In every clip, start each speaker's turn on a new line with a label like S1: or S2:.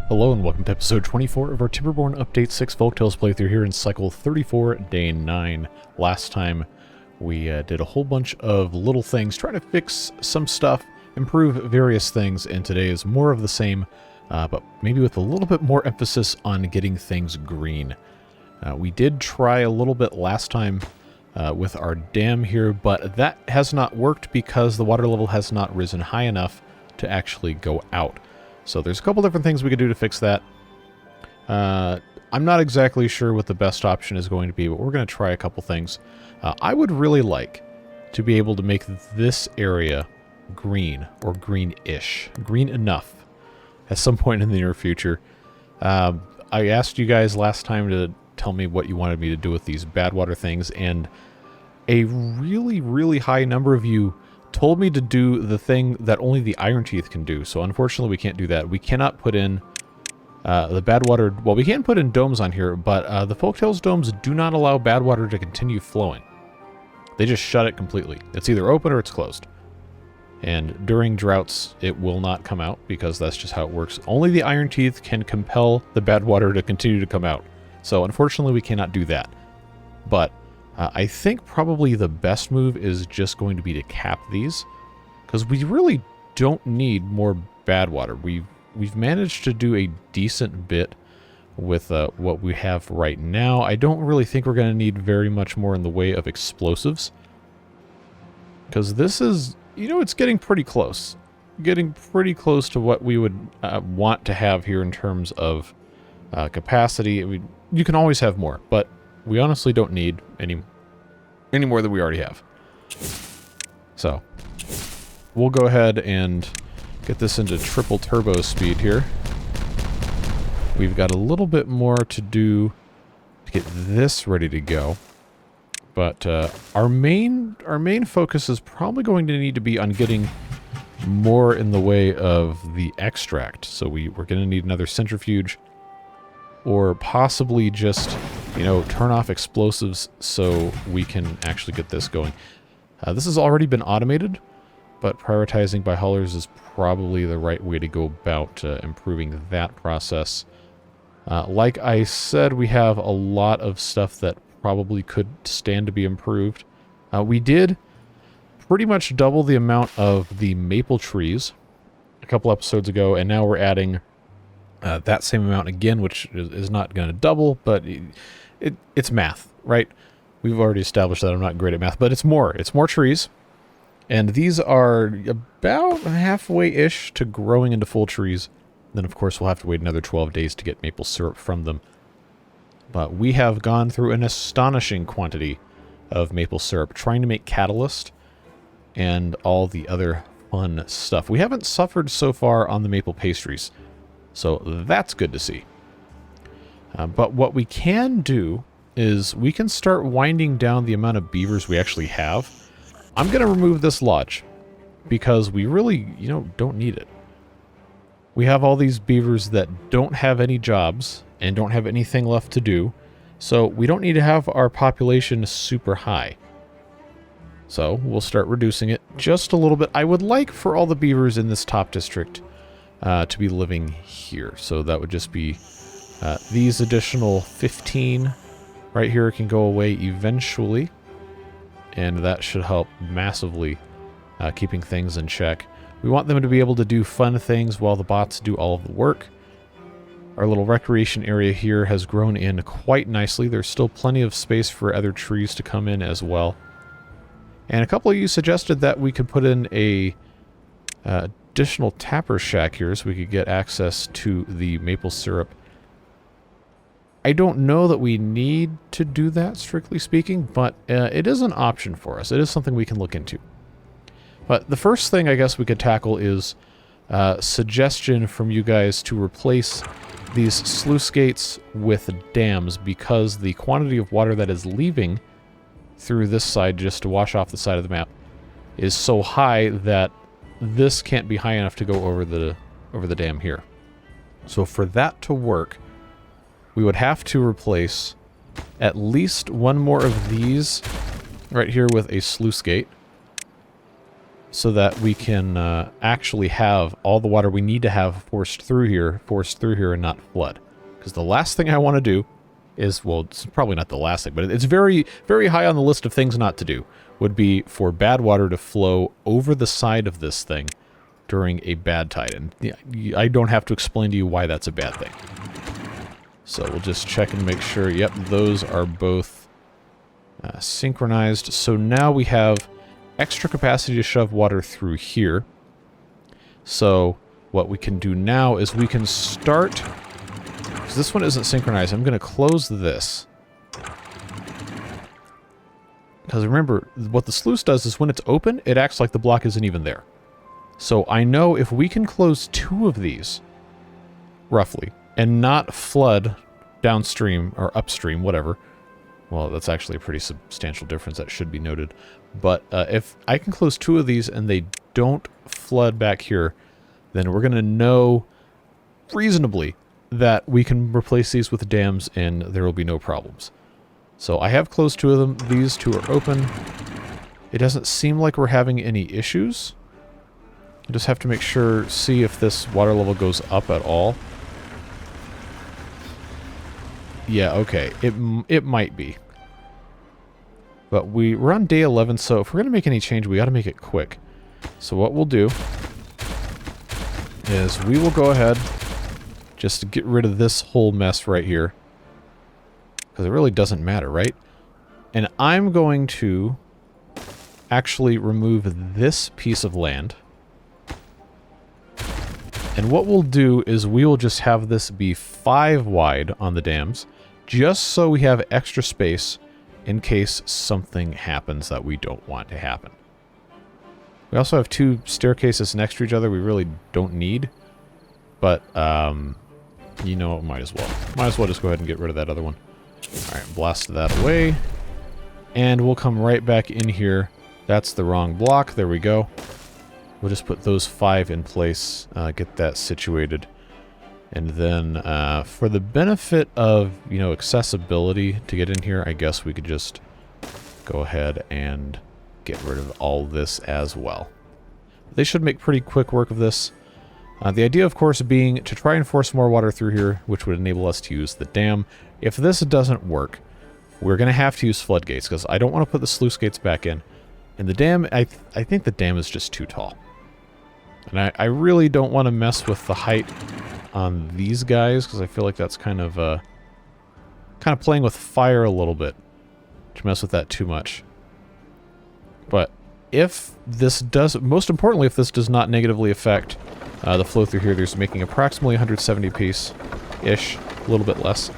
S1: Hello and welcome to episode 24 of our Timberborn Update 6 Folktales playthrough here in cycle 34, day 9. Last time we did a whole bunch of little things, trying to fix some stuff, improve various things, and today is more of the same, but maybe with a little bit more emphasis on getting things green. We did try a little bit last time with our dam here, but that has not worked because the water level has not risen high enough to actually go out. So there's a couple different things we could do to fix that. I'm not exactly sure what the best option is going to be, but we're going to try a couple things. I would really like to be able to make this area green, or green-ish. Green enough at some point in the near future. I asked you guys last time to tell me what you wanted me to do with these bad water things, and a really, really high number of you told me to do the thing that only the Iron Teeth can do. So unfortunately we can't do that. We cannot put in the bad water. Well, we can put in domes on here, but the Folktales domes do not allow bad water to continue flowing. They just shut it completely. It's either open or it's closed. And during droughts, it will not come out because that's just how it works. Only the Iron Teeth can compel the bad water to continue to come out. So unfortunately we cannot do that. But I think probably the best move is just going to be to cap these, because we really don't need more bad water. We've managed to do a decent bit with what we have right now. I don't really think we're going to need very much more in the way of explosives, because this is, you know, it's getting pretty close. Getting pretty close to what we would want to have here in terms of capacity. I mean, you can always have more, but we honestly don't need any more than we already have. So we'll go ahead and get this into triple turbo speed here. We've got a little bit more to do to get this ready to go, but our main focus is probably going to need to be on getting more in the way of the extract. So we're going to need another centrifuge, or possibly just, you know, turn off explosives so we can actually get this going. This has already been automated, but prioritizing by haulers is probably the right way to go about improving that process. Like I said, we have a lot of stuff that probably could stand to be improved. We did pretty much double the amount of the maple trees a couple episodes ago, and now we're adding that same amount again, which is not going to double, but it's math, right? We've already established that I'm not great at math, but it's more trees, and these are about halfway-ish to growing into full trees. Then, of course, we'll have to wait another 12 days to get maple syrup from them. But we have gone through an astonishing quantity of maple syrup, trying to make catalyst and all the other fun stuff. We haven't suffered so far on the maple pastries, so that's good to see. But what we can do is we can start winding down the amount of beavers we actually have. I'm going to remove this lodge because we really, you know, don't need it. We have all these beavers that don't have any jobs and don't have anything left to do, so we don't need to have our population super high. So we'll start reducing it just a little bit. I would like for all the beavers in this top district to be living here. So that would just be these additional 15 right here can go away eventually, and that should help massively keeping things in check. We want them to be able to do fun things while the bots do all of the work. Our little recreation area here has grown in quite nicely. There's still plenty of space for other trees to come in as well. And a couple of you suggested that we could put in a additional tapper shack here so we could get access to the maple syrup. I don't know that we need to do that, strictly speaking, but it is an option for us. It is something we can look into. But the first thing I guess we could tackle is suggestion from you guys to replace these sluice gates with dams, because the quantity of water that is leaving through this side just to wash off the side of the map is so high that this can't be high enough to go over the dam here. So for that to work, we would have to replace at least one more of these right here with a sluice gate. so that we can actually have all the water we need to have forced through here and not flood. Because the last thing I want to do is, well, it's probably not the last thing, but it's very, very high on the list of things not to do, would be for bad water to flow over the side of this thing during a bad tide. And I don't have to explain to you why that's a bad thing. So we'll just check and make sure, yep, those are both synchronized. So now we have extra capacity to shove water through here. So what we can do now is we can start, because this one isn't synchronized, I'm going to close this. Because remember, what the sluice does is when it's open, it acts like the block isn't even there. So I know if we can close 2 of these, roughly, and not flood downstream or upstream, whatever. Well, that's actually a pretty substantial difference, that should be noted. But if I can close 2 of these and they don't flood back here, then we're going to know reasonably that we can replace these with dams and there will be no problems. So I have closed 2 of them. These 2 are open. It doesn't seem like we're having any issues. I just have to make sure, see if this water level goes up at all. Yeah, okay. It might be. But we're on day 11, so if we're going to make any change, we got to make it quick. So what we'll do is we will go ahead just to get rid of this whole mess right here. Because it really doesn't matter, right? And I'm going to actually remove this piece of land. And what we'll do is we will just have this be 5 wide on the dams, just so we have extra space in case something happens that we don't want to happen. We also have 2 staircases next to each other we really don't need, but, you know, might as well. Might as well just go ahead and get rid of that other one. Alright, blast that away. And we'll come right back in here. That's the wrong block. There we go. We'll just put those 5 in place, get that situated. And then, for the benefit of, you know, accessibility to get in here, I guess we could just go ahead and get rid of all this as well. They should make pretty quick work of this. The idea, of course, being to try and force more water through here, which would enable us to use the dam. If this doesn't work, we're going to have to use floodgates, because I don't want to put the sluice gates back in. And the dam, I think the dam is just too tall. And I really don't want to mess with the height on these guys, because I feel like that's kind of playing with fire a little bit to mess with that too much. But if this does, most importantly, if this does not negatively affect the flow through here, there's making approximately 170 piece-ish, a little bit less.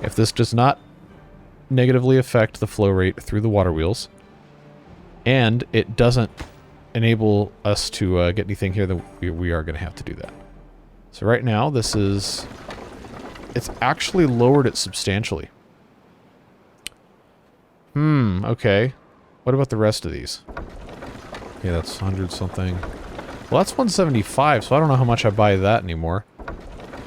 S1: If this does not negatively affect the flow rate through the water wheels, and it doesn't enable us to get anything here, then we are going to have to do that. So right now, this is... it's actually lowered it substantially. Okay. What about the rest of these? Yeah, that's 100 something. Well, that's 175, so I don't know how much I buy that anymore.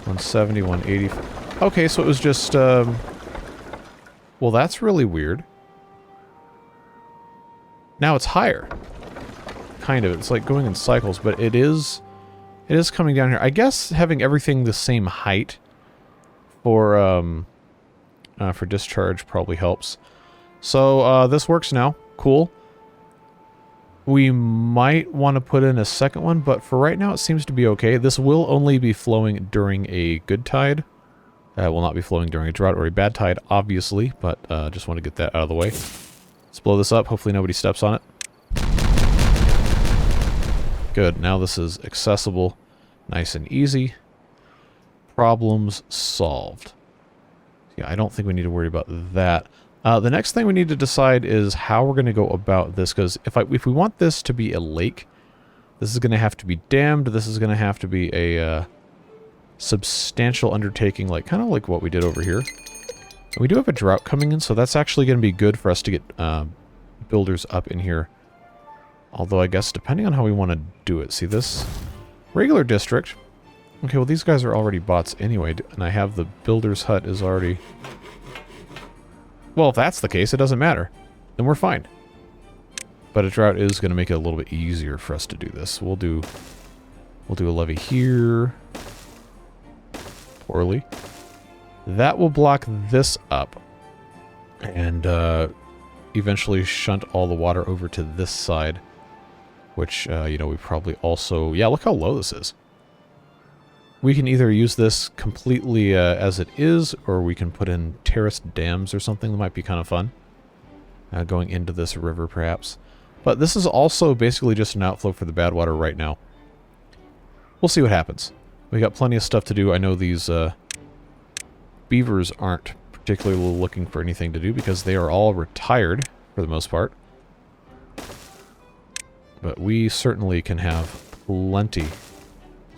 S1: 170, 180. Okay, so it was just, well, that's really weird. Now it's higher. Kind of. It's like going in cycles, but it is coming down here. I guess having everything the same height for discharge probably helps. So, this works now. Cool. We might want to put in a second one, but for right now it seems to be okay. This will only be flowing during a good tide. Will not be flowing during a drought or a bad tide, obviously, but just want to get that out of the way. Let's blow this up. Hopefully nobody steps on it. Good. Now this is accessible. Nice and easy. Problems solved. Yeah, I don't think we need to worry about that. The next thing we need to decide is how we're going to go about this, because if we want this to be a lake, this is going to have to be dammed. This is going to have to be a substantial undertaking, like kind of like what we did over here. And we do have a drought coming in, so that's actually going to be good for us to get builders up in here. Although I guess depending on how we want to do it. See this regular district. Okay, well these guys are already bots anyway, and I have the builder's hut is already... Well, if that's the case, it doesn't matter. Then we're fine. But a drought is going to make it a little bit easier for us to do this. We'll do a levee here. Poorly. That will block this up. And eventually shunt all the water over to this side. Which, you know, we probably also... Yeah, look how low this is. We can either use this completely as it is, or we can put in terraced dams or something that might be kind of fun. Going into this river, perhaps. But this is also basically just an outflow for the bad water right now. We'll see what happens. We got plenty of stuff to do. I know these beavers aren't particularly looking for anything to do because they are all retired for the most part. But we certainly can have plenty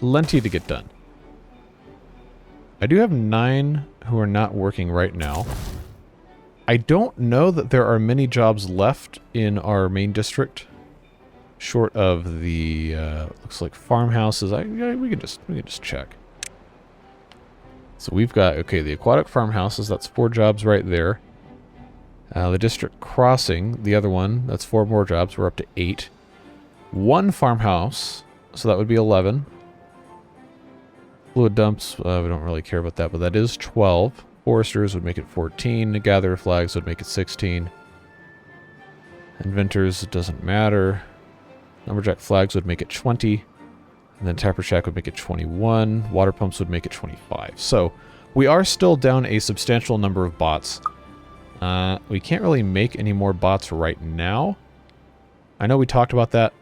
S1: to get done. I do have 9 who are not working right now. I don't know that there are many jobs left in our main district, short of the looks like farmhouses. We can just check. So we've got the aquatic farmhouses. That's 4 jobs right there. The district crossing, the other one, that's 4 more jobs. We're up to 8. 1 farmhouse, so that would be 11. Fluid dumps, we don't really care about that, but that is 12. Foresters would make it 14. The gatherer flags would make it 16. Inventors, it doesn't matter. Lumberjack flags would make it 20. And then Tapper Shack would make it 21. Water pumps would make it 25. So, we are still down a substantial number of bots. We can't really make any more bots right now. I know we talked about that,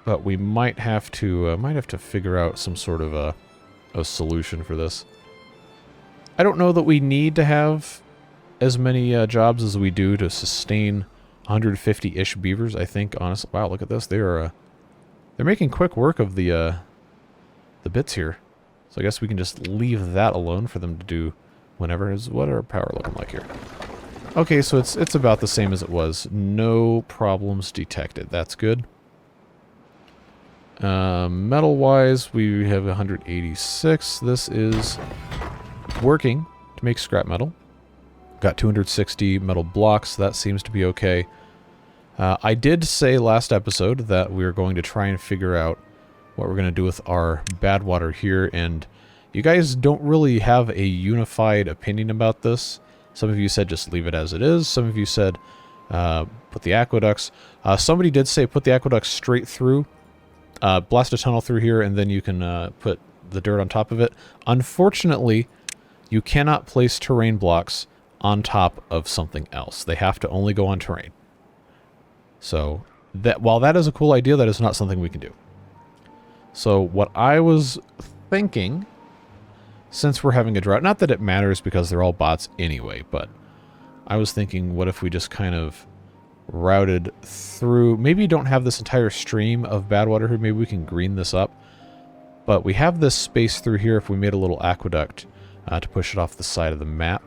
S1: but we might have to figure out some sort of a solution for this. I don't know that we need to have as many jobs as we do to sustain 150-ish beavers. I think, honestly, wow, look at this. They're making quick work of the bits here. So I guess we can just leave that alone for them to do whenever. What are our power looking like here? Okay, so it's about the same as it was. No problems detected. That's good. Metal-wise, we have 186. This is working to make scrap metal. Got 260 metal blocks. That seems to be okay. I did say last episode that we are going to try and figure out what we're going to do with our bad water here, and you guys don't really have a unified opinion about this. Some of you said just leave it as it is. Some of you said put the aqueducts. Somebody did say put the aqueducts straight through. Blast a tunnel through here, and then you can put the dirt on top of it. Unfortunately, you cannot place terrain blocks on top of something else. They have to only go on terrain. So, while that is a cool idea, that is not something we can do. So, what I was thinking, since we're having a drought, not that it matters because they're all bots anyway, but I was thinking, what if we just kind of routed through, maybe don't have this entire stream of bad water here, maybe we can green this up, but we have this space through here if we made a little aqueduct to push it off the side of the map,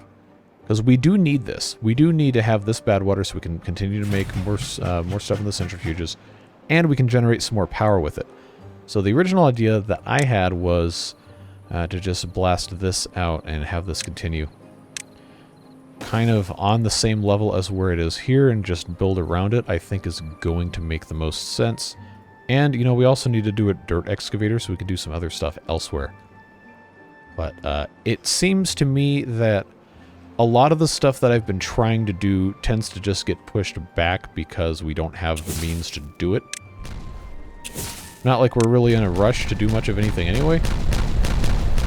S1: because we do need this. We do need to have this bad water so we can continue to make more stuff in the centrifuges, and we can generate some more power with it. So the original idea that I had was to just blast this out and have this continue kind of on the same level as where it is here and just build around it, I think is going to make the most sense. And, you know, we also need to do a dirt excavator so we can do some other stuff elsewhere. But it seems to me that a lot of the stuff that I've been trying to do tends to just get pushed back because we don't have the means to do it. Not like we're really in a rush to do much of anything anyway.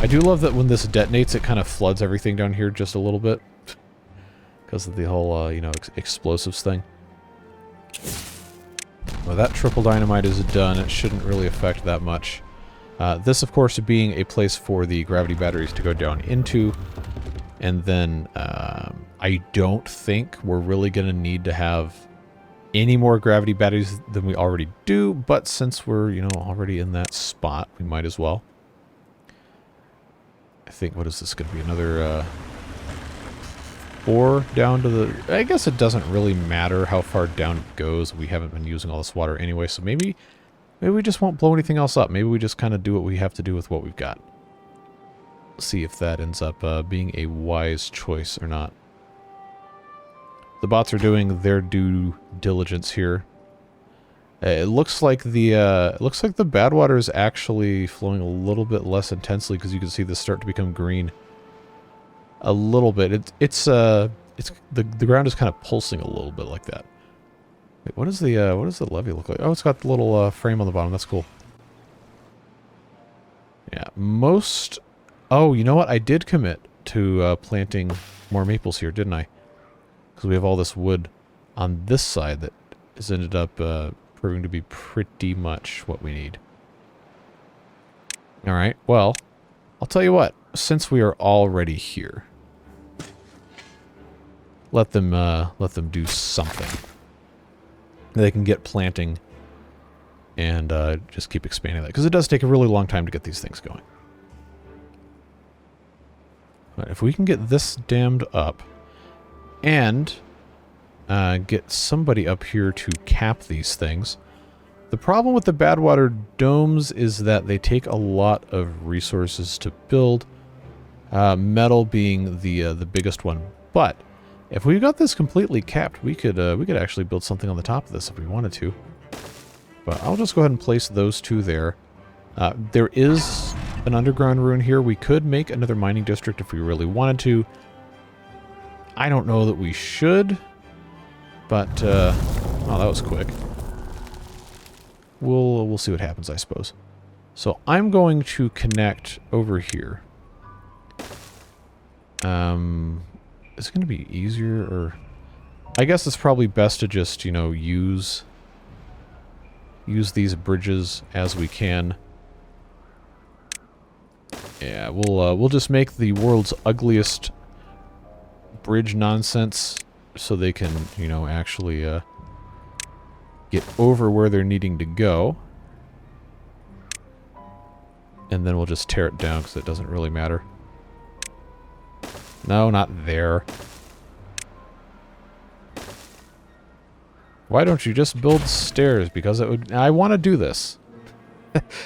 S1: I do love that when this detonates, it kind of floods everything down here just a little bit. Because of the whole, you know, explosives thing. Well, that triple dynamite is done. It shouldn't really affect that much. This, of course, being a place for the gravity batteries to go down into. And then, I don't think we're really going to need to have any more gravity batteries than we already do. But since we're, you know, already in that spot, we might as well. I think, what is this going to be? Another, 4 down to the... I guess it doesn't really matter how far down it goes. We haven't been using all this water anyway, so maybe we just won't blow anything else up. Maybe we just kind of do what we have to do with what we've got. See if that ends up being a wise choice or not. The bots are doing their due diligence here. It looks like the bad water is actually flowing a little bit less intensely because you can see this start to become green. A little bit. It's the ground is kind of pulsing a little bit like that. Wait, what does the levee look like? Oh, it's got the little frame on the bottom. That's cool. Yeah, oh, you know what? I did commit to planting more maples here, didn't I? Because we have all this wood on this side that has ended up proving to be pretty much what we need. All right. Well, I'll tell you what. Since we are already here, let them do something. They can get planting and just keep expanding that, because it does take a really long time to get these things going. But if we can get this dammed up and get somebody up here to cap these things. The problem with the bad water domes is that they take a lot of resources to build, metal being the biggest one. But if we got this completely capped, we could actually build something on the top of this if we wanted to. But I'll just go ahead and place those two there. There is an underground ruin here. We could make another mining district if we really wanted to. I don't know that we should, but oh, that was quick. We'll see what happens, I suppose. So I'm going to connect over here. Is it going to be easier, or I guess it's probably best to just, you know, use these bridges as we can. Yeah, we'll just make the world's ugliest bridge nonsense so they can, you know, actually get over where they're needing to go. And then we'll just tear it down because it doesn't really matter. No, not there. Why don't you just build stairs? Because I want to do this.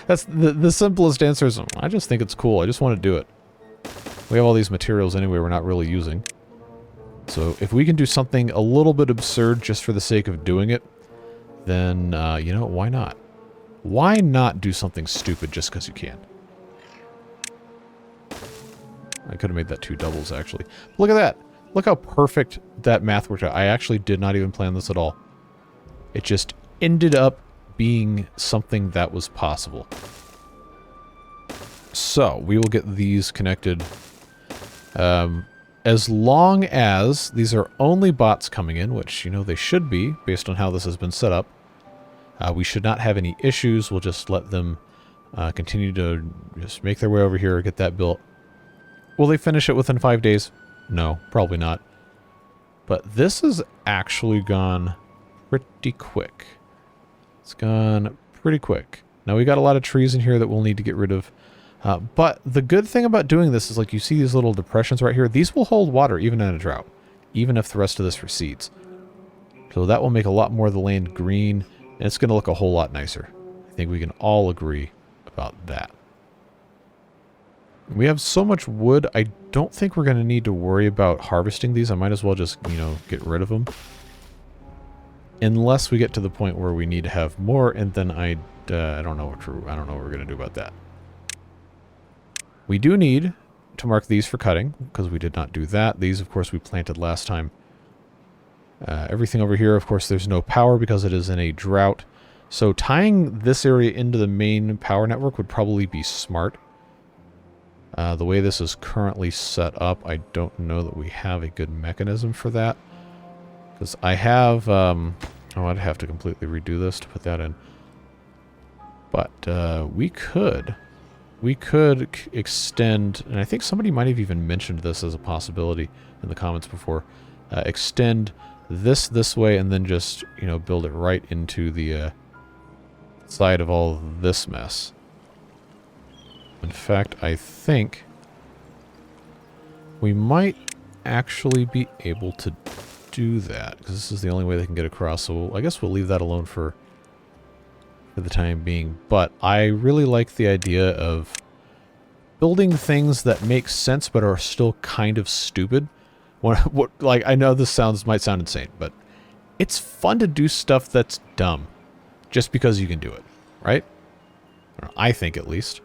S1: That's the simplest answer is, I just think it's cool. I just want to do it. We have all these materials anyway we're not really using. So if we can do something a little bit absurd just for the sake of doing it, then, you know, why not? Why not do something stupid just because you can? I could have made that 2 doubles, actually. Look at that! Look how perfect that math worked out. I actually did not even plan this at all. It just ended up being something that was possible. So, we will get these connected. As long as these are only bots coming in, which, you know, they should be, based on how this has been set up. We should not have any issues. We'll just let them continue to just make their way over here, get that built. Will they finish it within 5 days? No, probably not. But this has actually gone pretty quick. It's gone pretty quick. Now, we got a lot of trees in here that we'll need to get rid of. But the good thing about doing this is, like, you see these little depressions right here. These will hold water even in a drought, even if the rest of this recedes. So that will make a lot more of the land green, and it's going to look a whole lot nicer. I think we can all agree about that. We have so much wood, I don't think we're going to need to worry about harvesting these. I might as well just, you know, get rid of them. Unless we get to the point where we need to have more, and then I don't know what we're going to do about that. We do need to mark these for cutting, because we did not do that. These, of course, we planted last time. Everything over here, of course, there's no power because it is in a drought. So tying this area into the main power network would probably be smart. The way this is currently set up, I don't know that we have a good mechanism for that. Because I have... oh, I'd have to completely redo this to put that in. But we could extend, and I think somebody might have even mentioned this as a possibility in the comments before, extend this way and then just, you know, build it right into the side of all this mess. In fact, I think we might actually be able to do that, because this is the only way they can get across, so I guess we'll leave that alone for the time being. But I really like the idea of building things that make sense but are still kind of stupid. Like, I know this might sound insane, but it's fun to do stuff that's dumb. just because you can do it, right? Or I think, at least.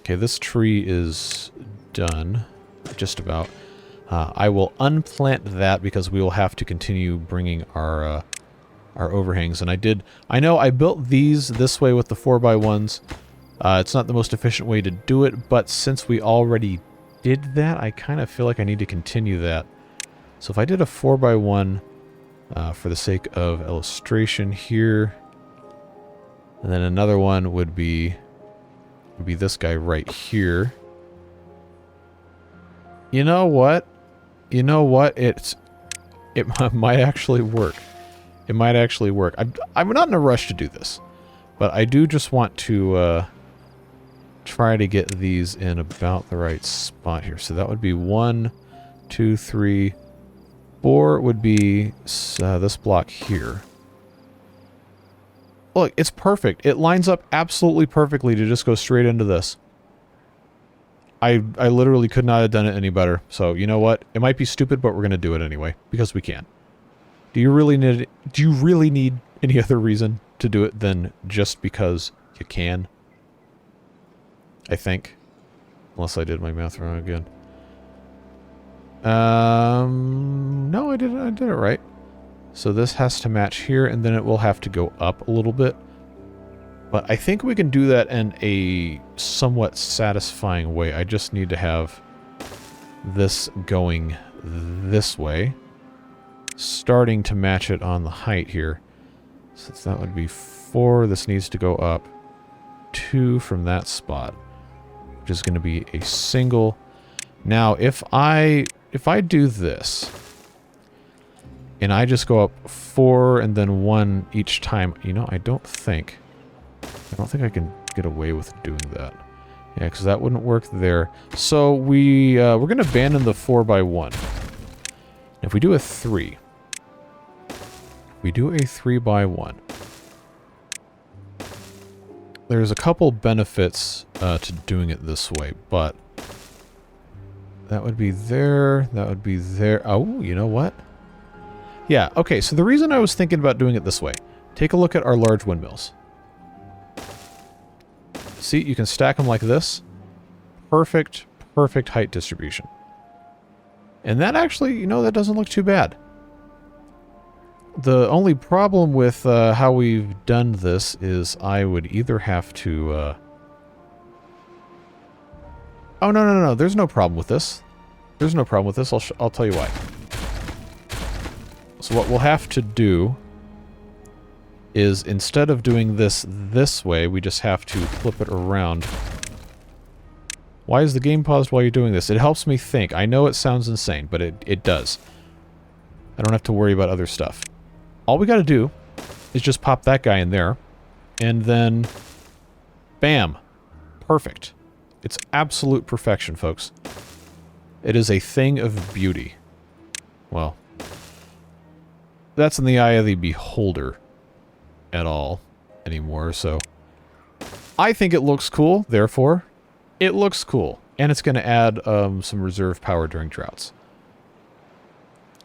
S1: Okay, this tree is done, just about. I will unplant that because we will have to continue bringing our overhangs. And I know I built these this way with the 4x1s. It's not the most efficient way to do it, but since we already did that, I kind of feel like I need to continue that. So if I did a 4x1 for the sake of illustration here, and then another one would be this guy right here. You know what? You know what? It might actually work. It might actually work. I'm not in a rush to do this, but I do just want to try to get these in about the right spot here. So that would be 1, 2, 3, 4 would be this block here. Look, it's perfect. It lines up absolutely perfectly to just go straight into this. I literally could not have done it any better. So, you know what? It might be stupid, but we're going to do it anyway because we can. Do you really need any other reason to do it than just because you can? I think. Unless I did my math wrong again. No, I did it right. So this has to match here, and then it will have to go up a little bit. But I think we can do that in a somewhat satisfying way. I just need to have this going this way, starting to match it on the height here. So that would be 4. This needs to go up 2 from that spot, which is going to be a single. Now, if I do this, and I just go up 4 and then 1 each time, you know, I don't think I can get away with doing that. Yeah, because that wouldn't work there. So we're going to abandon the 4x1. If we do a 3, we do a 3x1. There's a couple benefits to doing it this way, but that would be there, that would be there. Oh, you know what? Yeah, okay, so the reason I was thinking about doing it this way, take a look at our large windmills. See, you can stack them like this. Perfect height distribution. And that actually, you know, that doesn't look too bad. The only problem with how we've done this is I would either have to... Oh, no. There's no problem with this. There's no problem with this. I'll tell you why. So what we'll have to do is instead of doing this way, we just have to flip it around. Why is the game paused while you're doing this? It helps me think. I know it sounds insane, but it does. I don't have to worry about other stuff. All we gotta do is just pop that guy in there, and then bam. Perfect. It's absolute perfection, folks. It is a thing of beauty. Well, that's in the eye of the beholder at all anymore, so I think it looks cool, therefore it looks cool, and it's going to add some reserve power during droughts.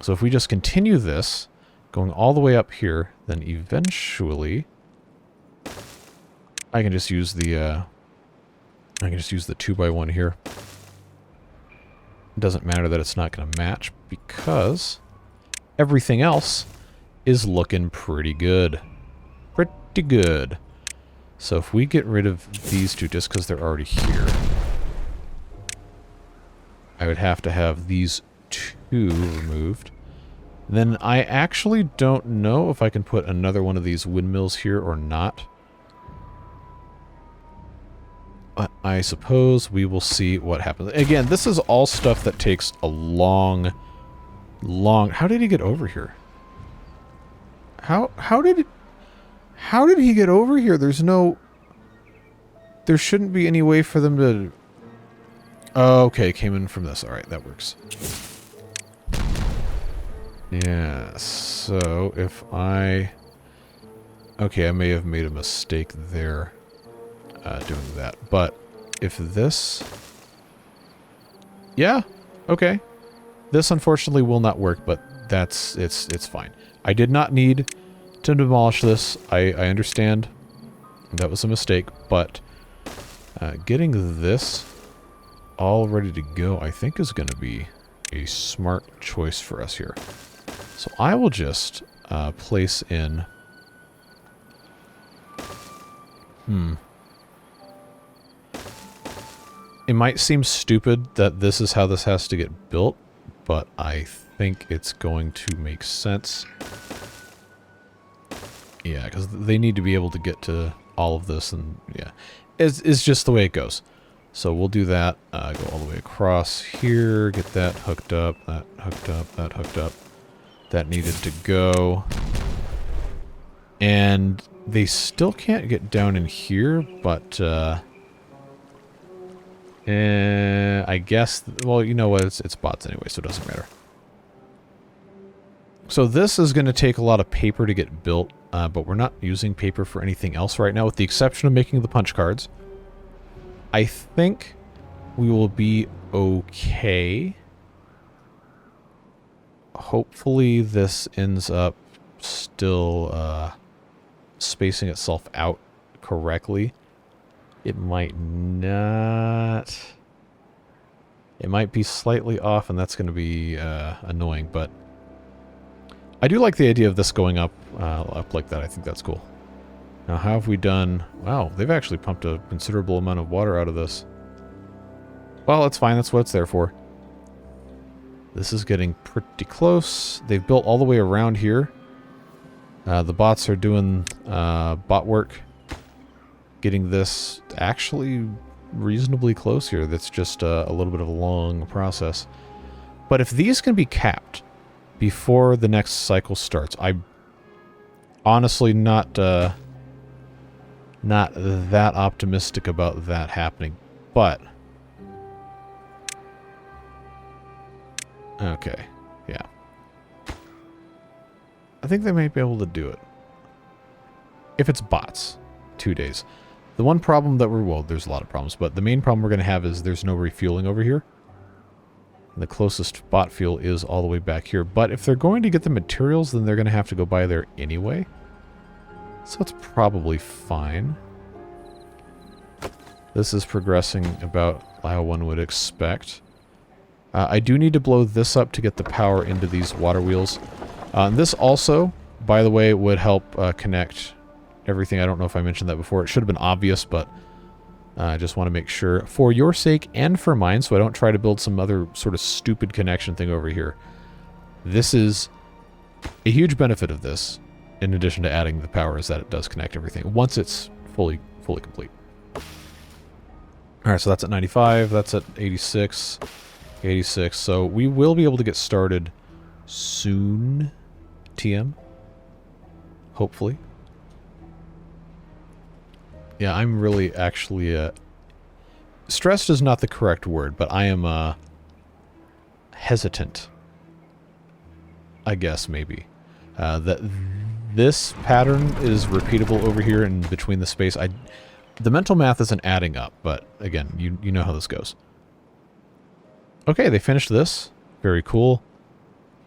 S1: So if we just continue this going all the way up here, then eventually I can just use the 2x1 here. It doesn't matter that it's not going to match because everything else is looking pretty good. Pretty good. So if we get rid of these two just because they're already here, I would have to have these two removed. Then I actually don't know if I can put another one of these windmills here or not. But I suppose we will see what happens. Again, this is all stuff that takes a long... How did he get over here? How did he get over here? There shouldn't be any way for them to... Oh, okay, came in from this. Alright, that works. Yeah, so if I... Okay, I may have made a mistake there doing that. But if this... Yeah, okay. This unfortunately will not work, but it's fine. I did not need to demolish this. I understand that was a mistake, but getting this all ready to go, I think, is going to be a smart choice for us here. So I will just place in... It might seem stupid that this is how this has to get built, but I think it's going to make sense. Yeah, because they need to be able to get to all of this, and yeah, it's just the way it goes. So we'll do that, go all the way across here, get that hooked up, that hooked up, that hooked up. That needed to go. And they still can't get down in here, but I guess, well, you know what, it's bots anyway, so it doesn't matter. So this is going to take a lot of paper to get built, but we're not using paper for anything else right now, with the exception of making the punch cards. I think we will be okay. Hopefully this ends up still spacing itself out correctly. It might not. It might be slightly off, and that's going to be annoying, but I do like the idea of this going up like that. I think that's cool. Now, how have we done? Wow, they've actually pumped a considerable amount of water out of this. Well, that's fine. That's what it's there for. This is getting pretty close. They've built all the way around here. The bots are doing bot work. Getting this actually reasonably close here. That's just a little bit of a long process. But if these can be capped before the next cycle starts, I'm honestly not that optimistic about that happening. But okay, yeah. I think they might be able to do it. If it's bots, 2 days. The one problem that well, there's a lot of problems, but the main problem we're going to have is there's no refueling over here. The closest bot fuel is all the way back here. But if they're going to get the materials, then they're going to have to go by there anyway. So it's probably fine. This is progressing about how one would expect. I do need to blow this up to get the power into these water wheels. This also, by the way, would help connect everything. I don't know if I mentioned that before. It should have been obvious, but I just want to make sure for your sake and for mine, so I don't try to build some other sort of stupid connection thing over here. This is a huge benefit of this, in addition to adding the power, is that it does connect everything once it's fully complete. All right, so that's at 95. That's at 86. 86. So we will be able to get started soon, TM. Hopefully. Yeah, I'm really actually stressed is not the correct word, but I am hesitant, I guess, maybe. That this pattern is repeatable over here in between the space. The mental math isn't adding up, but again, you know how this goes. Okay, they finished this. Very cool.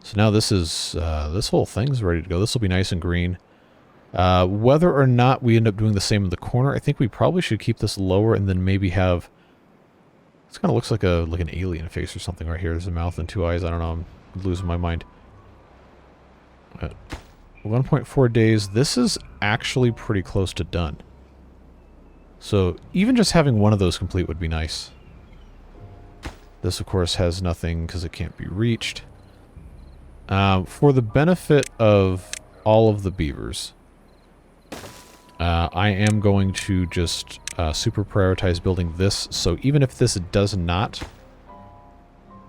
S1: So now this is this whole thing's ready to go. This will be nice and green. Whether or not we end up doing the same in the corner, I think we probably should keep this lower and then maybe have... This kind of looks like an alien face or something right here. There's a mouth and 2 eyes. I don't know. I'm losing my mind. 1.4 days. This is actually pretty close to done. So even just having one of those complete would be nice. This, of course, has nothing because it can't be reached. For the benefit of all of the beavers, I am going to just super prioritize building this. So even if this does not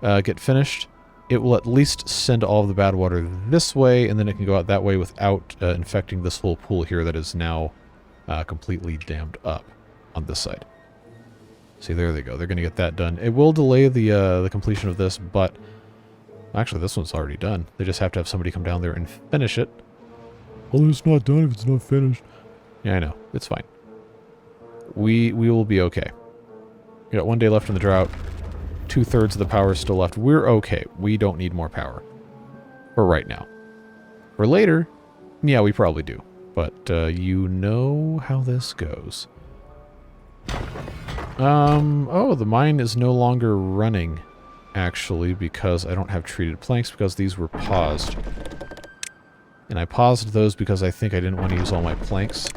S1: get finished, it will at least send all of the bad water this way, and then it can go out that way without infecting this whole pool here that is now completely dammed up on this side. See, there they go. They're going to get that done. It will delay the completion of this, but actually this one's already done. They just have to have somebody come down there and finish it. Well, it's not done if it's not finished. Yeah, I know. It's fine. We will be okay. We got 1 day left in the drought. 2/3 of the power is still left. We're okay. We don't need more power. For right now. For later, Yeah, we probably do. But you know how this goes. Oh, the mine is no longer running, actually, because I don't have treated planks, because these were paused. And I paused those because I think I didn't want to use all my planks.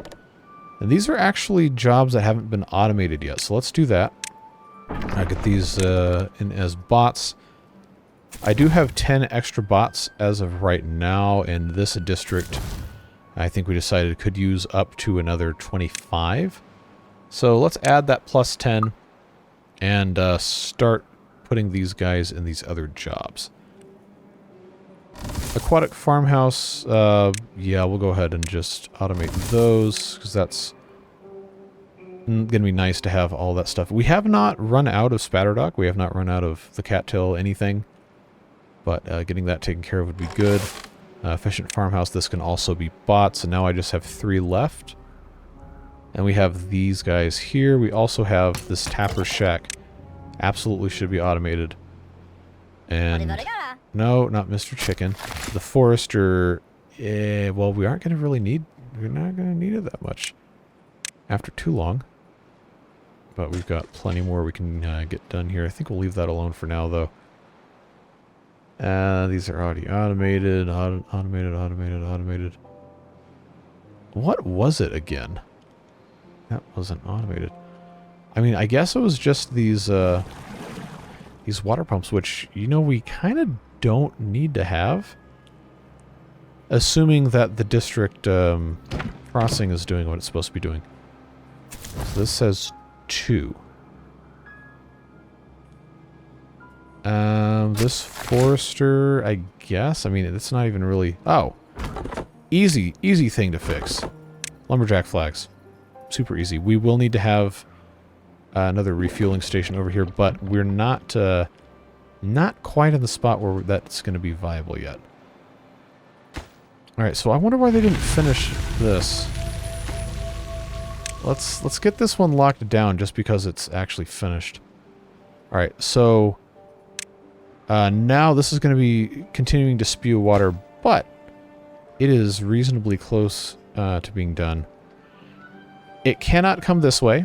S1: And these are actually jobs that haven't been automated yet, so let's do that. I get these in as bots. I do have 10 extra bots as of right now in this district. I think we decided could use up to another 25. So let's add that plus 10 and start putting these guys in these other jobs. Aquatic farmhouse, yeah, we'll go ahead and just automate those, because that's going to be nice to have all that stuff. We have not run out of spatterdock. We have not run out of the cattail anything. But getting that taken care of would be good. Efficient farmhouse, this can also be bots, and now I just have 3 left. And we have these guys here. We also have this tapper shack. Absolutely should be automated. And no, not Mr. Chicken. The forester, well, we aren't going to really need, we're not going to need it that much after too long. But we've got plenty more we can get done here. I think we'll leave that alone for now, though. These are already automated, automated. What was it again? That wasn't automated. I mean, I guess it was just these water pumps, which, you know, we kind of don't need to have. Assuming that the district crossing is doing what it's supposed to be doing. So this says 2. This forester, I guess. I mean, it's not even really... Oh! Easy thing to fix. Lumberjack flags. Super easy. We will need to have another refueling station over here, but we're not quite in the spot where that's going to be viable yet. Alright, so I wonder why they didn't finish this. Let's get this one locked down just because it's actually finished. Alright, so now this is going to be continuing to spew water, but it is reasonably close to being done. It cannot come this way,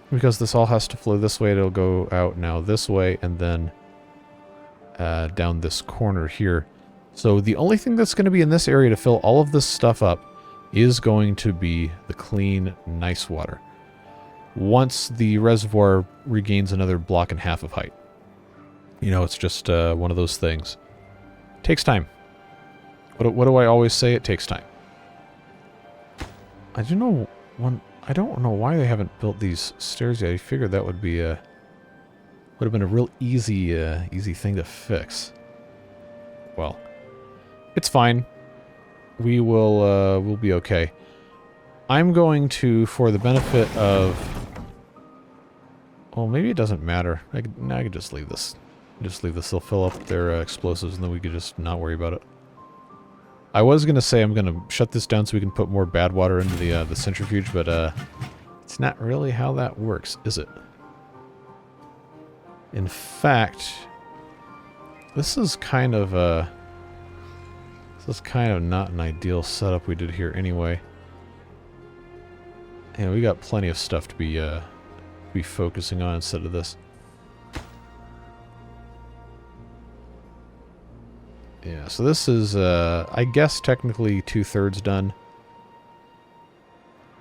S1: because this all has to flow this way. It'll go out now this way, and then down this corner here. So the only thing that's going to be in this area to fill all of this stuff up is going to be the clean, nice water. Once the reservoir regains another 1.5 blocks of height. You know, it's just one of those things. Takes time. What do I always say? It takes time. I don't know why they haven't built these stairs yet. I figured that would be would have been a real easy thing to fix. Well, it's fine. We will we'll be okay. I'm going to, for the benefit of, well, maybe it doesn't matter. I could just leave this. Just leave this. They'll fill up their explosives, and then we could just not worry about it. I was gonna say I'm gonna shut this down so we can put more bad water into the centrifuge, but it's not really how that works, is it? In fact, this is kind of not an ideal setup we did here anyway. And we got plenty of stuff to be focusing on instead of this. Yeah, so this is, I guess, technically 2/3 done.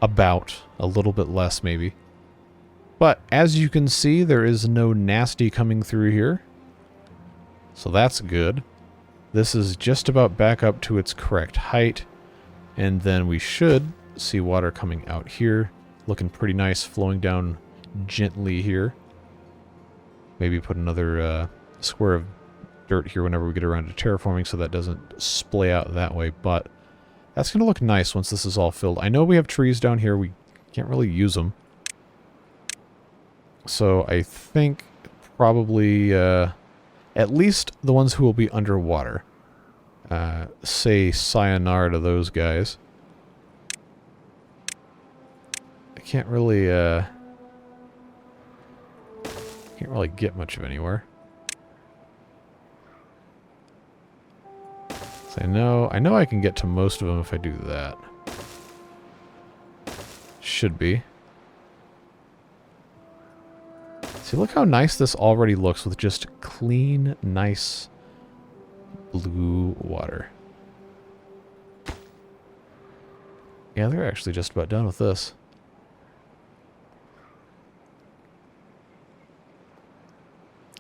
S1: About. A little bit less, maybe. But, as you can see, there is no nasty coming through here. So that's good. This is just about back up to its correct height. And then we should see water coming out here. Looking pretty nice, flowing down gently here. Maybe put another square of dirt here whenever we get around to terraforming so that doesn't splay out that way, but that's going to look nice once this is all filled. I know we have trees down here. We can't really use them. So I think probably at least the ones who will be underwater. Say sayonara to those guys. I can't really get much of anywhere. So I know I can get to most of them if I do that. Should be. See, look how nice this already looks with just clean, nice blue water. Yeah, they're actually just about done with this.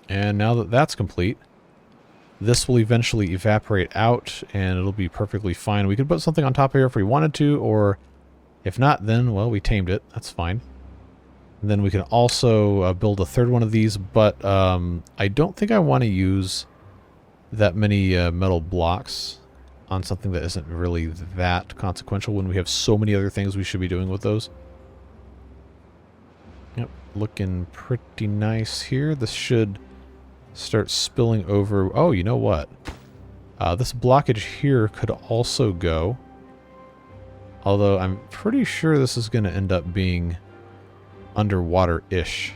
S1: And now that that's complete, this will eventually evaporate out and it'll be perfectly fine. We could put something on top of here if we wanted to, or if not, then, well, we tamed it. That's fine. And then we can also build a third one of these, but I don't think I want to use that many metal blocks on something that isn't really that consequential when we have so many other things we should be doing with those. Yep, looking pretty nice here. This should start spilling over. Oh, you know what? This blockage here could also go. Although I'm pretty sure this is going to end up being underwater-ish.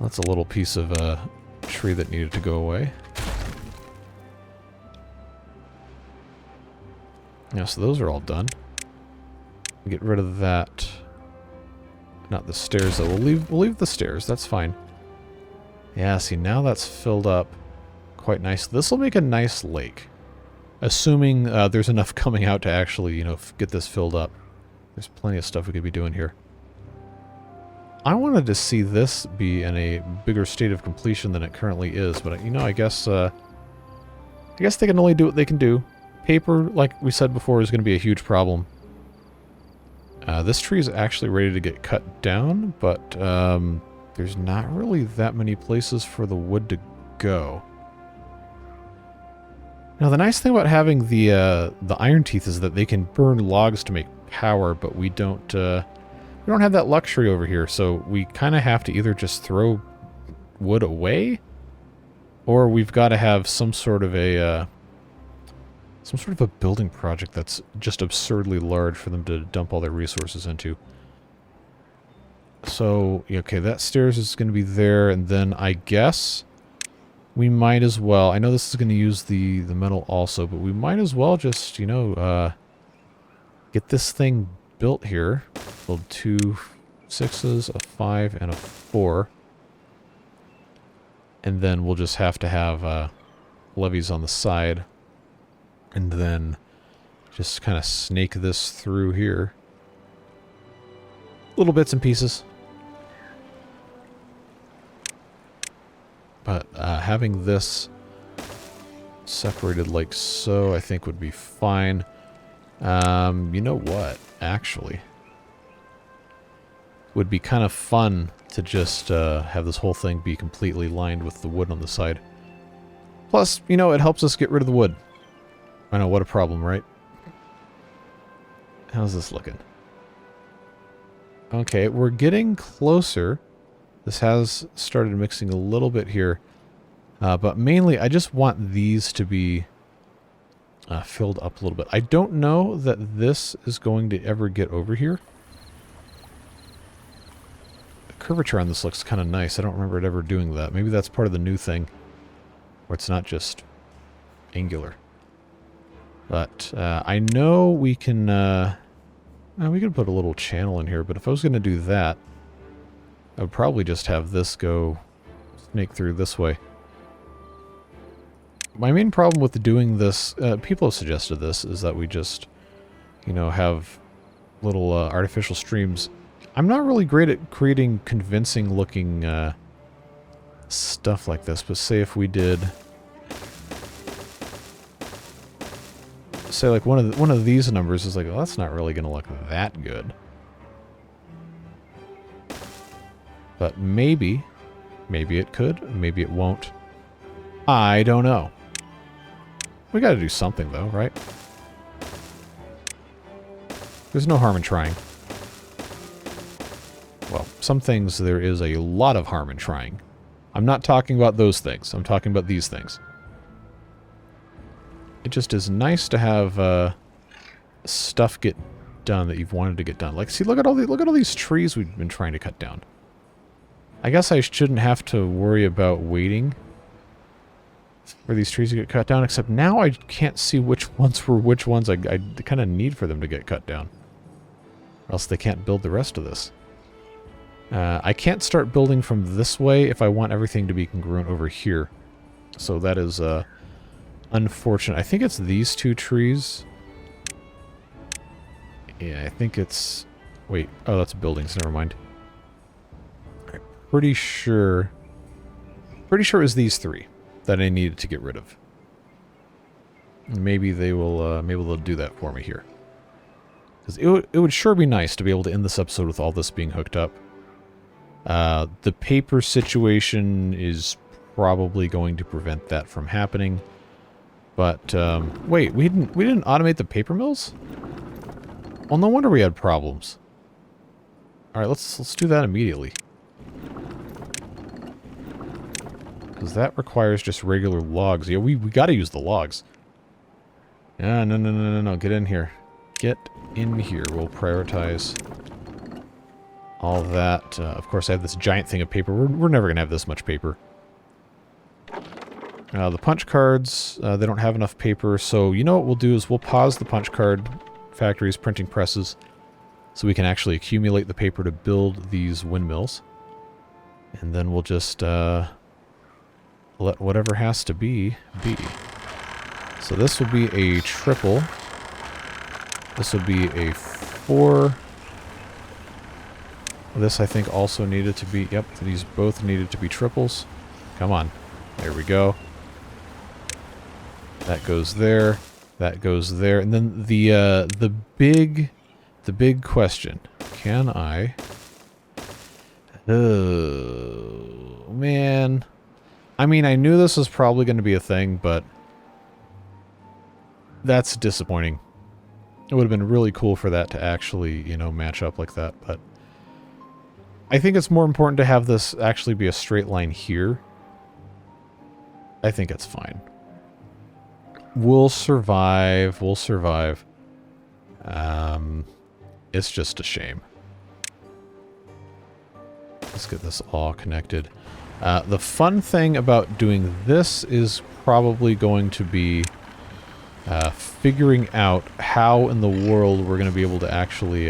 S1: That's a little piece of a tree that needed to go away. Yeah, so those are all done. Get rid of that. Not the stairs, though. We'll leave the stairs. That's fine. Yeah, see, now that's filled up quite nice. This will make a nice lake. Assuming there's enough coming out to actually, you know, get this filled up. There's plenty of stuff we could be doing here. I wanted to see this be in a bigger state of completion than it currently is, but, you know, I guess they can only do what they can do. Paper, like we said before, is going to be a huge problem. This tree is actually ready to get cut down, but there's not really that many places for the wood to go. Now, the nice thing about having the iron teeth is that they can burn logs to make power, but we don't have that luxury over here, so we kind of have to either just throw wood away, or we've got to have some sort of a building project that's just absurdly large for them to dump all their resources into. So, okay, that stairs is going to be there, and then I guess we might as well, I know this is going to use the metal also, but we might as well just, you know, get this thing built here. Build 2 6s, a 5, and a 4. And then we'll just have to have levees on the side. And then just kind of snake this through here. Little bits and pieces. But having this separated like so, I think would be fine. You know what? Actually, would be kind of fun to just have this whole thing be completely lined with the wood on the side. Plus, you know, it helps us get rid of the wood. I know, what a problem, right? How's this looking? Okay, we're getting closer. This has started mixing a little bit here. But mainly, I just want these to be filled up a little bit. I don't know that this is going to ever get over here. The curvature on this looks kind of nice. I don't remember it ever doing that. Maybe that's part of the new thing, where it's not just angular. But I know we can put a little channel in here, but if I was going to do that, I would probably just have this go snake through this way. My main problem with doing this, people have suggested this, is that we just, you know, have little artificial streams. I'm not really great at creating convincing looking stuff like this, but say if we did, say like one of these numbers is like, well, that's not really going to look that good. But maybe it could, maybe it won't. I don't know. We gotta do something though, right? There's no harm in trying. Well, some things there is a lot of harm in trying. I'm not talking about those things. I'm talking about these things. It just is nice to have stuff get done that you've wanted to get done. Like, see, look at all these trees we've been trying to cut down. I guess I shouldn't have to worry about waiting for these trees to get cut down, except now I can't see which ones were which ones I kind of need for them to get cut down. Or else they can't build the rest of this. I can't start building from this way if I want everything to be congruent over here. So that is unfortunate. I think it's these two trees. Yeah, I think it's... Wait, oh, that's buildings, never mind. I'm pretty sure it was these three that I needed to get rid of. Maybe they will, maybe they'll do that for me here. Because it would sure be nice to be able to end this episode with all this being hooked up. The paper situation is probably going to prevent that from happening. But, wait, we didn't automate the paper mills? Well, no wonder we had problems. Alright, let's do that immediately. Because that requires just regular logs. Yeah, we gotta use the logs. Yeah, no, get in here. Get in here. We'll prioritize all that. Of course, I have this giant thing of paper. We're never gonna have this much paper. The punch cards, they don't have enough paper, so you know what we'll do is we'll pause the punch card factories, printing presses, so we can actually accumulate the paper to build these windmills. And then we'll just let whatever has to be. So this will be a triple. This will be a 4. This I think also needed to be, yep, these both needed to be triples. Come on. There we go. That goes there. That goes there. And then the big question. Can I... Oh, man. I mean, I knew this was probably going to be a thing, but that's disappointing. It would have been really cool for that to actually, you know, match up like that, but I think it's more important to have this actually be a straight line here. I think it's fine. We'll survive. We'll survive. It's just a shame. Let's get this all connected. The fun thing about doing this is probably going to be figuring out how in the world we're going to be able to actually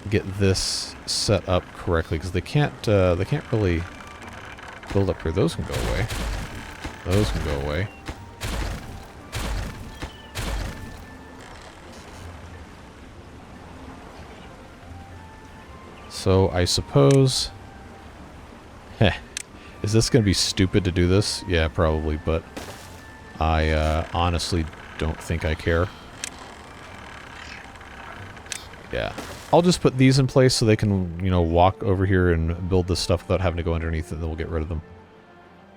S1: get this set up correctly, because they can't really build up here. Those can go away. Those can go away. So I suppose... Is this going to be stupid to do this? Yeah, probably, but I honestly don't think I care. Yeah. I'll just put these in place so they can, you know, walk over here and build this stuff without having to go underneath it, and then we'll get rid of them.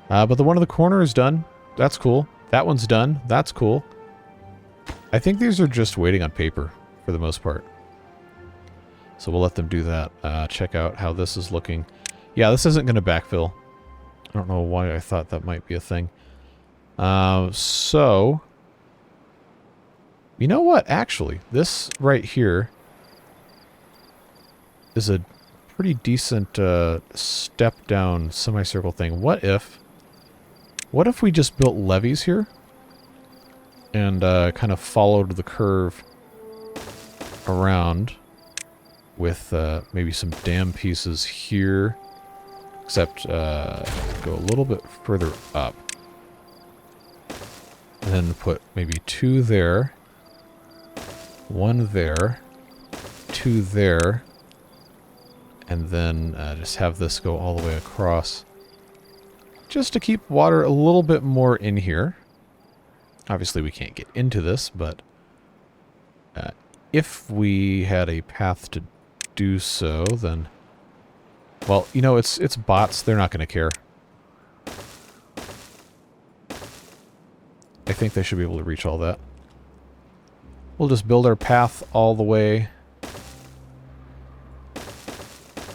S1: But the one in the corner is done. That's cool. That one's done. That's cool. I think these are just waiting on paper for the most part. So we'll let them do that. Check out how this is looking. Yeah, this isn't going to backfill. I don't know why I thought that might be a thing. So... You know what? Actually, this right here is a pretty decent step-down semicircle thing. What if we just built levees here? And kind of followed the curve around with maybe some dam pieces here, except go a little bit further up. And then put maybe 2 there, 1 there, 2 there, and then just have this go all the way across. Just to keep water a little bit more in here. Obviously we can't get into this, but if we had a path to do so, then... Well, you know, it's bots. They're not going to care. I think they should be able to reach all that. We'll just build our path all the way.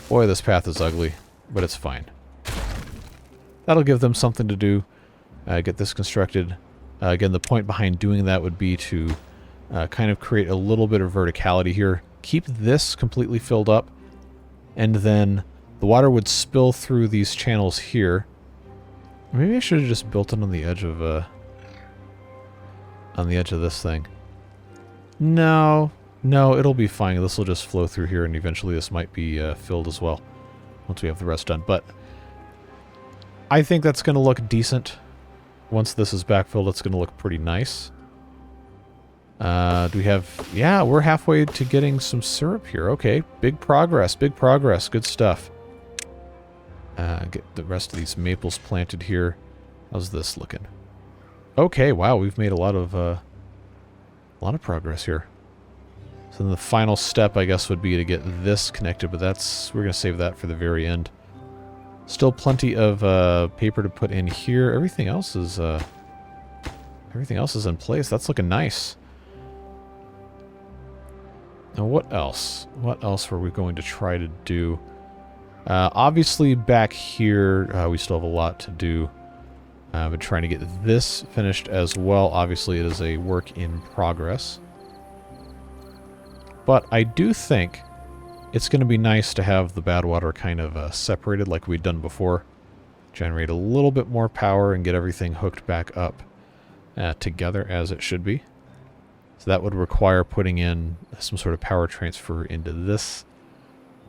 S1: Boy, this path is ugly, but it's fine. That'll give them something to do. Get this constructed. Again, the point behind doing that would be to kind of create a little bit of verticality here. Keep this completely filled up, and then the water would spill through these channels here, Maybe I should have just built it on the edge of this thing. No, no, it'll be fine. This will just flow through here, and eventually this might be filled as well once we have the rest done. But I think that's going to look decent. Once this is backfilled, it's going to look pretty nice. Do we have... Yeah, we're halfway to getting some syrup here. Okay, big progress, good stuff. Get the rest of these maples planted here. How's this looking? Okay, wow, we've made a lot of progress here. So then the final step, I guess, would be to get this connected, but we're going to save that for the very end. Still plenty of paper to put in here. Everything else is in place. That's looking nice. Now, what else? What else were we going to try to do? Obviously, back here, we still have a lot to do. But trying to get this finished as well. Obviously, it is a work in progress. But I do think it's going to be nice to have the bad water kind of separated like we'd done before. Generate a little bit more power and get everything hooked back up together as it should be. So that would require putting in some sort of power transfer into this,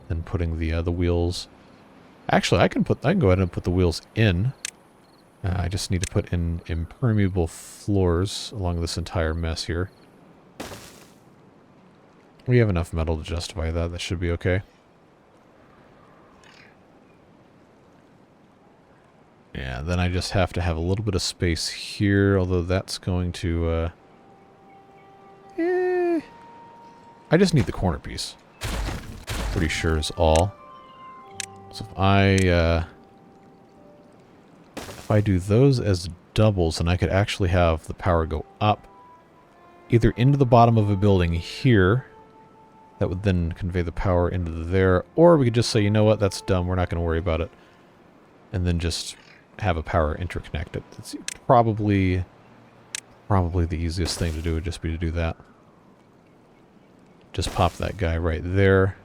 S1: and putting the wheels. Actually, I can go ahead and put the wheels in. I just need to put in impermeable floors along this entire mess here. We have enough metal to justify that. That should be okay. Yeah, then I just have to have a little bit of space here, although that's going to... I just need the corner piece. Pretty sure is all. So if I do those as doubles, then I could actually have the power go up either into the bottom of a building here. That would then convey the power into there. Or we could just say, you know what, that's dumb. We're not going to worry about it. And then just have a power interconnect. It's probably the easiest thing to do would just be to do that. Just pop that guy right there.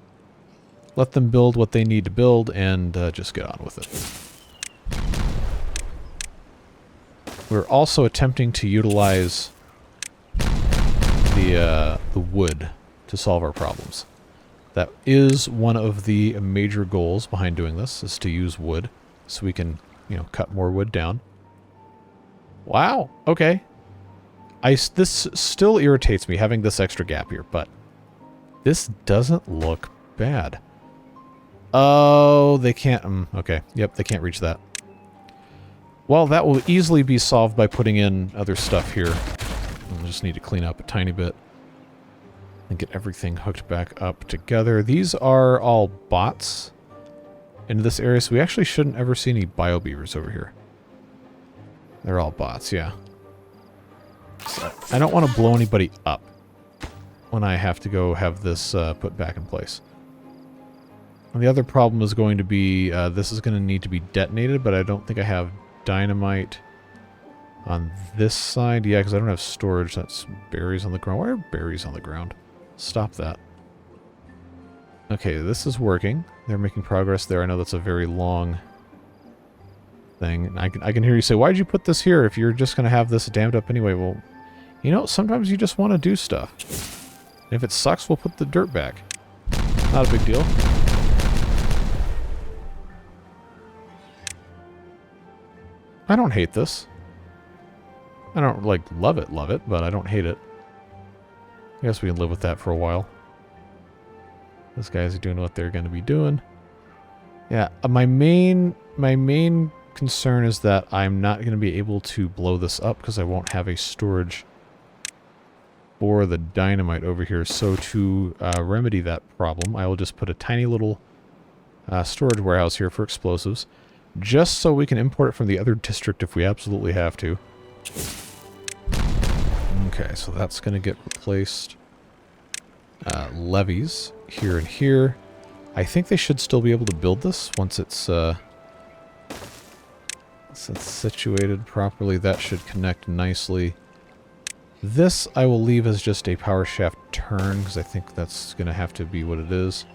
S1: Let them build what they need to build, and just get on with it. We're also attempting to utilize the wood to solve our problems. That is one of the major goals behind doing this, is to use wood, so we can, cut more wood down. Wow, okay. This still irritates me, having this extra gap here, but this doesn't look bad. Oh, they can't... okay, yep, they can't reach that. Well, that will easily be solved by putting in other stuff here. We'll just need to clean up a tiny bit and get everything hooked back up together. These are all bots into this area, so we actually shouldn't ever see any biobeavers over here. They're all bots, yeah. So I don't want to blow anybody up when I have to go have this put back in place. And the other problem is going to be, this is going to need to be detonated, but I don't think I have dynamite on this side. Yeah, because I don't have storage. That's berries on the ground. Why are berries on the ground? Stop that. Okay, this is working. They're making progress there. I know that's a very long thing. And I can hear you say, why'd you put this here if you're just going to have this dammed up anyway? Well, sometimes you just want to do stuff. And if it sucks, we'll put the dirt back. Not a big deal. I don't hate this. I don't, love it, but I don't hate it. I guess we can live with that for a while. Those guys are doing what they're going to be doing. Yeah, my main concern is that I'm not going to be able to blow this up because I won't have a storage for the dynamite over here. So to remedy that problem, I will just put a tiny little storage warehouse here for explosives, just so we can import it from the other district if we absolutely have to. Okay, so that's going to get replaced. Levees here and here. I think they should still be able to build this once it's situated properly. That should connect nicely. This I will leave as just a power shaft turn, because I think that's going to have to be what it is.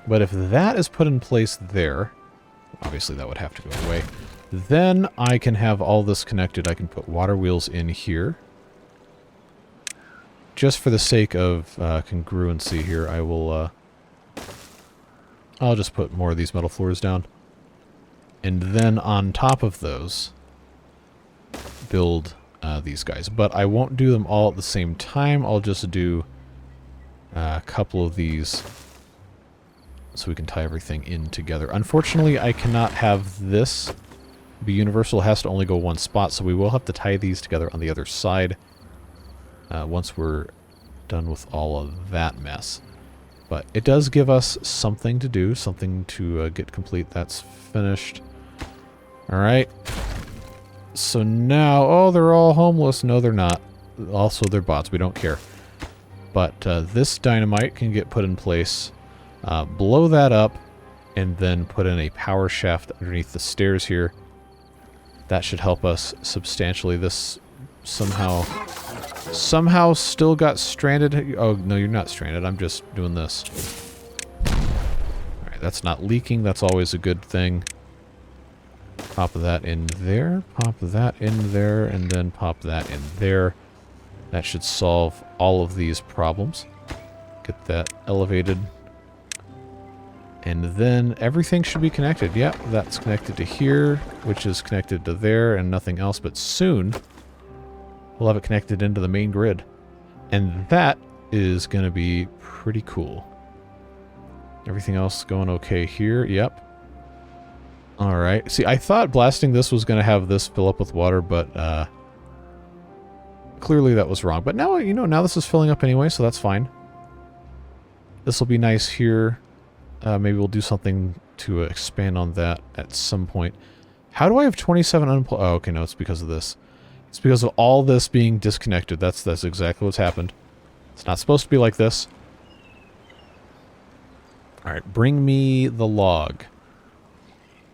S1: But if that is put in place there, obviously that would have to go away. Then I can have all this connected. I can put water wheels in here. Just for the sake of congruency here, I will... I'll just put more of these metal floors down. And then on top of those, build these guys. But I won't do them all at the same time. I'll just do a couple of these so we can tie everything in together. Unfortunately, I cannot have this be universal. It has to only go one spot, so we will have to tie these together on the other side once we're done with all of that mess. But it does give us something to do, something to get complete. That's finished. Alright. So now, oh, they're all homeless. No, they're not. Also, they're bots. We don't care. But this dynamite can get put in place. Blow that up, and then put in a power shaft underneath the stairs here. That should help us substantially. This somehow still got stranded. Oh, no, you're not stranded. I'm just doing this. Alright, that's not leaking. That's always a good thing. Pop that in there, pop that in there, and then pop that in there. That should solve all of these problems. Get that elevated. And then everything should be connected. Yep, that's connected to here, which is connected to there, and nothing else. But soon, we'll have it connected into the main grid. And that is going to be pretty cool. Everything else going okay here. Yep. Alright. See, I thought blasting this was going to have this fill up with water, but clearly that was wrong. But now, you know, now this is filling up anyway, so that's fine. This will be nice here. Maybe we'll do something to expand on that at some point. How do I have 27 unplugged? Oh, okay, no, it's because of this. It's because of all this being disconnected. That's exactly what's happened. It's not supposed to be like this. Alright, bring me the log.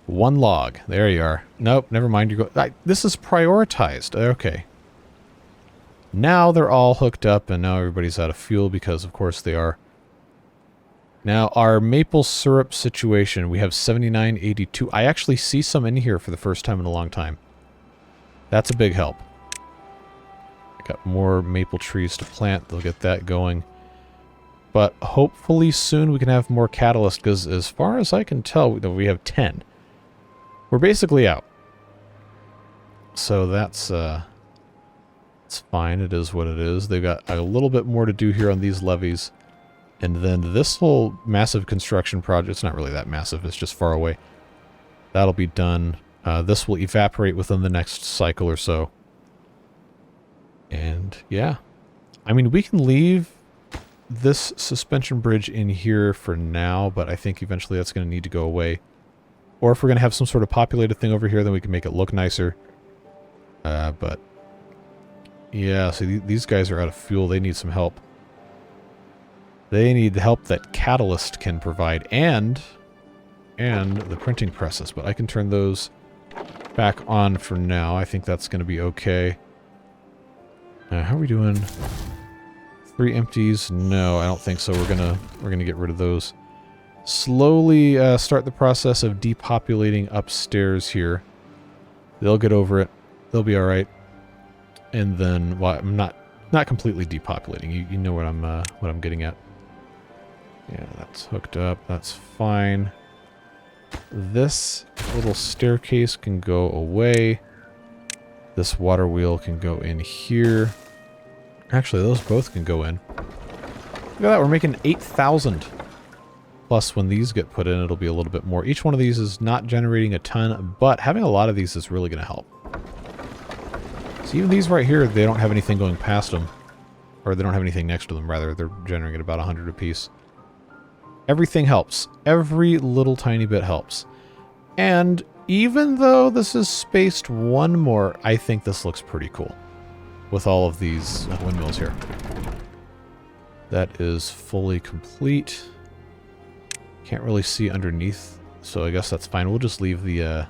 S1: One log. There you are. Nope, never mind. You go. This is prioritized. Okay. Now they're all hooked up, and now everybody's out of fuel because, of course, they are. Now, our maple syrup situation, we have 7982. I actually see some in here for the first time in a long time. That's a big help. Got more maple trees to plant. They'll get that going. But hopefully soon we can have more catalyst, because as far as I can tell, we have 10. We're basically out. So that's it's fine. It is what it is. They've got a little bit more to do here on these levees. And then this whole massive construction project, it's not really that massive, it's just far away. That'll be done. This will evaporate within the next cycle or so. And yeah. I mean, we can leave this suspension bridge in here for now, but I think eventually that's going to need to go away. Or if we're going to have some sort of populated thing over here, then we can make it look nicer. But yeah, see, these guys are out of fuel. They need some help. They need the help that Catalyst can provide, and the printing presses. But I can turn those back on for now. I think that's going to be okay. How are we doing? 3 empties? No, I don't think so. We're gonna get rid of those. Slowly start the process of depopulating upstairs here. They'll get over it. They'll be all right. And then, well, I'm not completely depopulating. You know what I'm getting at. Yeah, that's hooked up. That's fine. This little staircase can go away. This water wheel can go in here. Actually, those both can go in. Look at that, we're making 8,000. Plus, when these get put in, it'll be a little bit more. Each one of these is not generating a ton, but having a lot of these is really going to help. So even these right here, they don't have anything going past them. Or they don't have anything next to them, rather. They're generating about 100 apiece. Everything helps. Every little tiny bit helps. And even though this is spaced one more, I think this looks pretty cool. With all of these windmills here. That is fully complete. Can't really see underneath, so I guess that's fine. We'll just leave the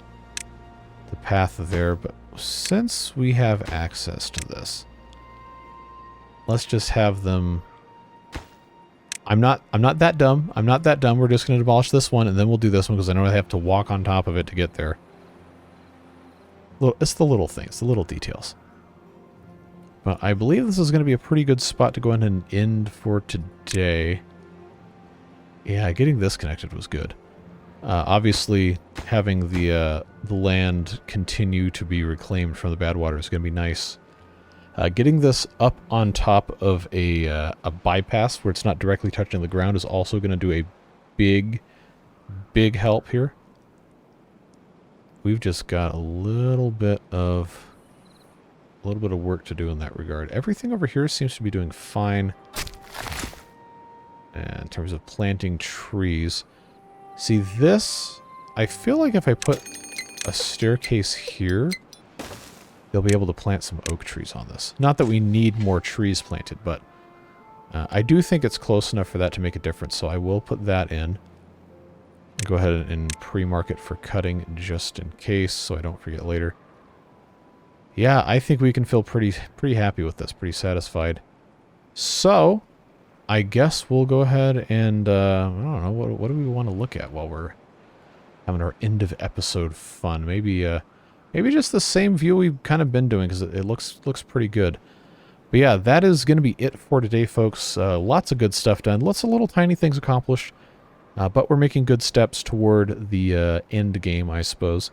S1: path there, but since we have access to this, let's just have them... I'm not that dumb. I'm not that dumb. We're just going to demolish this one, and then we'll do this one, because I know I have to walk on top of it to get there. It's the little things, the little details. But I believe this is going to be a pretty good spot to go ahead and end for today. Yeah, getting this connected was good. Obviously, having the land continue to be reclaimed from the bad water is going to be nice. Getting this up on top of a bypass where it's not directly touching the ground is also going to do a big help here. We've just got a little bit of work to do in that regard. Everything over here seems to be doing fine. And in terms of planting trees. See this, I feel like if I put a staircase here, they'll be able to plant some oak trees on this. Not that we need more trees planted, but I do think it's close enough for that to make a difference, so I will put that in. Go ahead and pre-mark it for cutting just in case, so I don't forget later. Yeah, I think we can feel pretty happy with this, pretty satisfied. So, I guess we'll go ahead and, I don't know, what do we want to look at while we're having our end of episode fun? Maybe just the same view we've kind of been doing, because it looks pretty good. But yeah, that is going to be it for today, folks. Lots of good stuff done. Lots of little tiny things accomplished. But we're making good steps toward the end game, I suppose.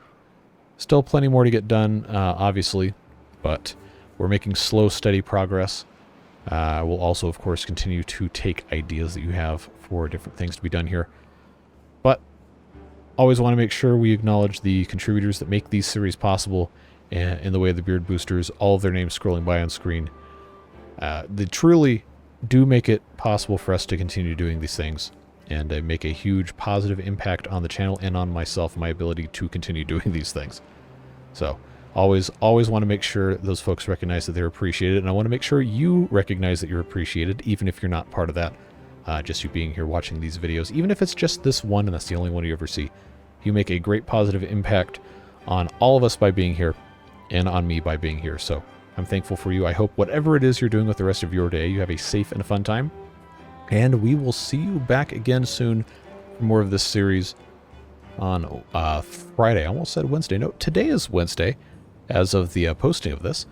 S1: Still plenty more to get done, obviously. But we're making slow, steady progress. We'll also, of course, continue to take ideas that you have for different things to be done here. But always want to make sure we acknowledge the contributors that make these series possible in the way of the Beard Boosters, all of their names scrolling by on screen. They truly do make it possible for us to continue doing these things and make a huge positive impact on the channel and on myself and my ability to continue doing these things. So always want to make sure those folks recognize that they're appreciated, and I want to make sure you recognize that you're appreciated, even if you're not part of that. Just you being here watching these videos, even if it's just this one and that's the only one you ever see. You make a great positive impact on all of us by being here, and on me by being here. So I'm thankful for you. I hope whatever it is you're doing with the rest of your day, you have a safe and a fun time. And we will see you back again soon for more of this series on Friday. I almost said Wednesday. No, today is Wednesday as of the posting of this.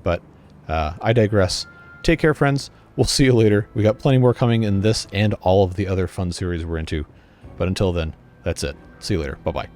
S1: But I digress. Take care, friends. We'll see you later. We got plenty more coming in this and all of the other fun series we're into. But until then, that's it. See you later. Bye-bye.